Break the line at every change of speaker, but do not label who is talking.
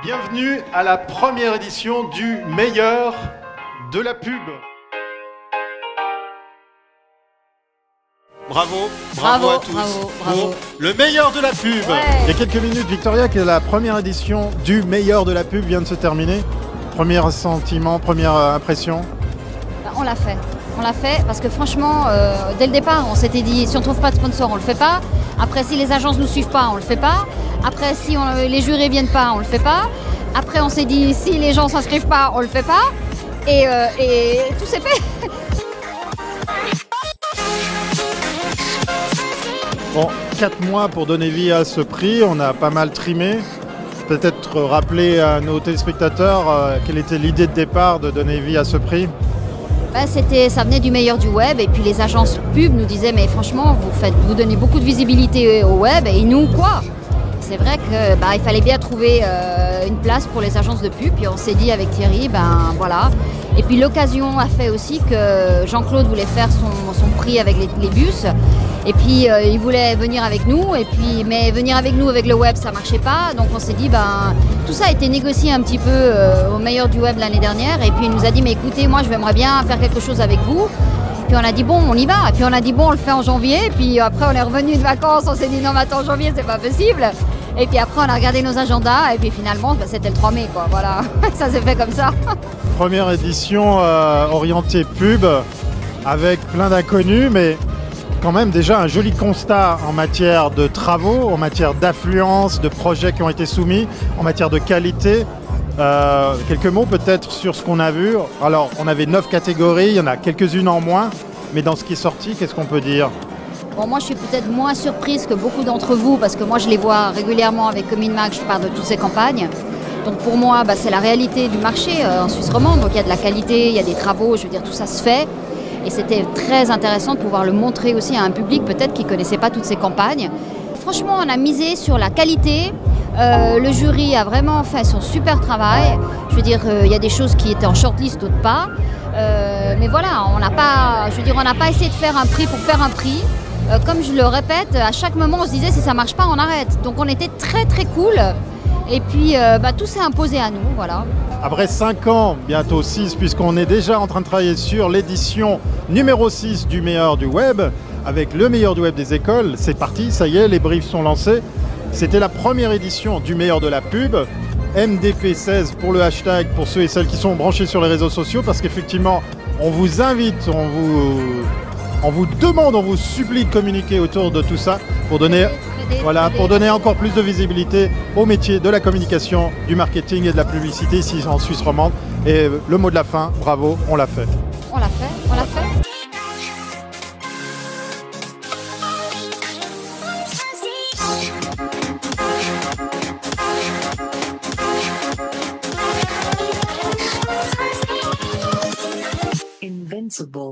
Bienvenue à la première édition du meilleur de la pub. Bravo à tous pour le meilleur de la pub.
Ouais.
Il y a quelques minutes, Victoria, que la première édition du meilleur de la pub vient de se terminer. Premier sentiment, première impression.
On l'a fait parce que franchement, dès le départ, on s'était dit si on ne trouve pas de sponsor, on ne le fait pas. Après, si les agences ne nous suivent pas, on ne le fait pas. Après, si les jurés ne viennent pas, on ne le fait pas. Après, on s'est dit si les gens ne s'inscrivent pas, on ne le fait pas. Et tout s'est fait.
Bon, 4 mois pour donner vie à ce prix, on a pas mal trimé. Peut-être rappeler à nos téléspectateurs quelle était l'idée de départ de donner vie à ce prix.
Ça venait du meilleur du web et puis les agences pub nous disaient mais franchement vous donnez beaucoup de visibilité au web et nous quoi. C'est vrai qu'il fallait bien trouver une place pour les agences de pub puis on s'est dit avec Thierry voilà. Et puis l'occasion a fait aussi que Jean-Claude voulait faire son prix avec les bus et puis il voulait venir avec nous mais venir avec nous avec le web ça marchait pas donc on s'est dit tout ça a été négocié un petit peu au meilleur du web l'année dernière et puis il nous a dit mais écoutez moi j'aimerais bien faire quelque chose avec vous. Puis on a dit bon on y va et puis on a dit bon on le fait en janvier et puis après on est revenu de vacances on s'est dit non mais attends janvier c'est pas possible et puis après on a regardé nos agendas et puis finalement c'était le 3 mai quoi voilà ça s'est fait comme ça.
Première édition orientée pub avec plein d'inconnus mais quand même déjà un joli constat en matière de travaux, en matière d'affluence, de projets qui ont été soumis, en matière de qualité. Quelques mots peut-être sur ce qu'on a vu. Alors on avait 9 catégories, il y en a quelques-unes en moins, mais dans ce qui est sorti, qu'est-ce qu'on peut dire?
Bon, moi je suis peut-être moins surprise que beaucoup d'entre vous parce que moi je les vois régulièrement avec Cominmag, je parle de toutes ces campagnes. Donc pour moi c'est la réalité du marché en Suisse romande, donc il y a de la qualité, il y a des travaux, je veux dire tout ça se fait. Et c'était très intéressant de pouvoir le montrer aussi à un public peut-être qui ne connaissait pas toutes ces campagnes. Franchement, on a misé sur la qualité. Le jury a vraiment fait son super travail. Je veux dire, il y a des choses qui étaient en shortlist, d'autres pas. Mais voilà, on n'a pas essayé de faire un prix pour faire un prix. Comme je le répète, à chaque moment, on se disait si ça ne marche pas, on arrête. Donc on était très très cool. Et puis tout s'est imposé à nous, voilà.
Après 5 ans, bientôt 6, puisqu'on est déjà en train de travailler sur l'édition numéro 6 du meilleur du web, avec le meilleur du web des écoles, c'est parti, ça y est, les briefs sont lancés. C'était la première édition du meilleur de la pub, MDP16 pour le hashtag, pour ceux et celles qui sont branchés sur les réseaux sociaux, parce qu'effectivement, on vous invite, on vous demande, on vous supplie de communiquer autour de tout ça pour donner... Voilà, pour donner encore plus de visibilité au métier de la communication, du marketing et de la publicité ici en Suisse romande. Et le mot de la fin, bravo, on l'a fait.
On l'a fait.
Invincible.